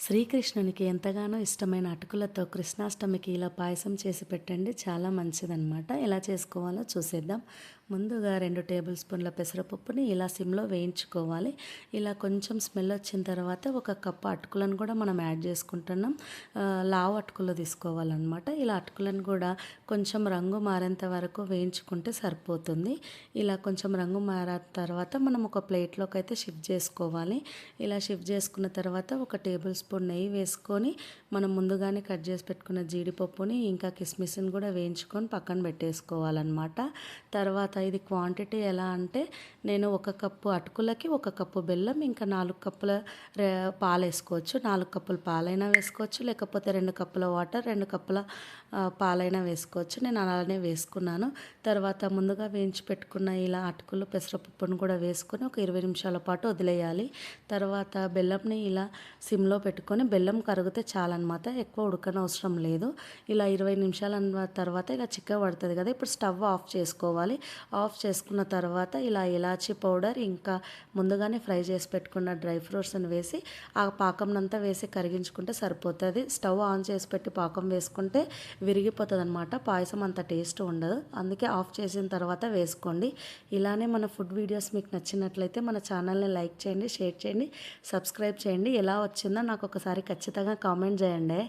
శ్రీకృష్ణునికి ఎంతగానో ఇష్టమైన అటుకులతో కృష్ణాష్టమికి ఇలా పాయసం చేసి పెట్టండి, చాలా మంచిదన్నమాట. ఎలా చేసుకోవాలో చూసేద్దాం. ముందుగా 2 టేబుల్ స్పూన్ల పెసరపప్పుని ఇలా సిమ్లో వేయించుకోవాలి. ఇలా కొంచెం స్మెల్ వచ్చిన తర్వాత 1 కప్పు అటుకులను కూడా మనం యాడ్ చేసుకుంటున్నాం. లావు అటుకులు తీసుకోవాలన్నమాట. ఇలా అటుకులను కూడా కొంచెం రంగు మారేంత వరకు వేయించుకుంటే సరిపోతుంది. ఇలా కొంచెం రంగు మారిన తర్వాత మనం ఒక ప్లేట్లోకి అయితే షిఫ్ట్ చేసుకోవాలి. ఇలా షిఫ్ట్ చేసుకున్న తర్వాత 1 టేబుల్ స్పూన్ నెయ్యి వేసుకొని మనం ముందుగానే కట్ చేసి పెట్టుకున్న జీడిపప్పుని ఇంకా కిస్మిస్ని కూడా వేయించుకొని పక్కన పెట్టేసుకోవాలన్నమాట. తర్వాత ఇది క్వాంటిటీ ఎలా అంటే నేను 1 కప్పు అటుకులకి 1 కప్పు బెల్లం ఇంకా 4 కప్పుల పాలు వేసుకోవచ్చు. 4 కప్పుల పాలైనా వేసుకోవచ్చు, లేకపోతే 2 కప్పుల వాటర్ 2 కప్పుల పాలైనా వేసుకోవచ్చు. నేను అలానే వేసుకున్నాను. తర్వాత ముందుగా వేయించి పెట్టుకున్న ఇలా అటుకులు పెసరపప్పును కూడా వేసుకొని ఒక 20 నిమిషాల పాటు వదిలేయాలి. తర్వాత బెల్లంని ఇలా సిమ్లో పెట్టుకొని బెల్లం కరిగితే చాలన్నమాట, ఎక్కువ ఉడకనవసరం లేదు. ఇలా 20 నిమిషాల తర్వాత ఇలా చిక్కబడుతుంది కదా, ఇప్పుడు స్టవ్ ఆఫ్ చేసుకోవాలి. ఆఫ్ చేసుకున్న తర్వాత ఇలా ఇలాచీ పౌడర్ ఇంకా ముందుగానే ఫ్రై చేసి పెట్టుకున్న డ్రై ఫ్రూట్స్ని వేసి ఆ పాకంనంతా వేసి కరిగించుకుంటే సరిపోతుంది. స్టవ్ ఆన్ చేసి పెట్టి పాకం వేసుకుంటే విరిగిపోతుంది అనమాట, పాయసం అంత టేస్ట్ ఉండదు. అందుకే ఆఫ్ చేసిన తర్వాత వేసుకోండి. ఇలానే మన ఫుడ్ వీడియోస్ మీకు నచ్చినట్లయితే మన ఛానల్ని లైక్ చేయండి, షేర్ చేయండి, సబ్స్క్రైబ్ చేయండి. ఎలా వచ్చిందో నాకు ఒకసారి ఖచ్చితంగా కామెంట్ చేయండి.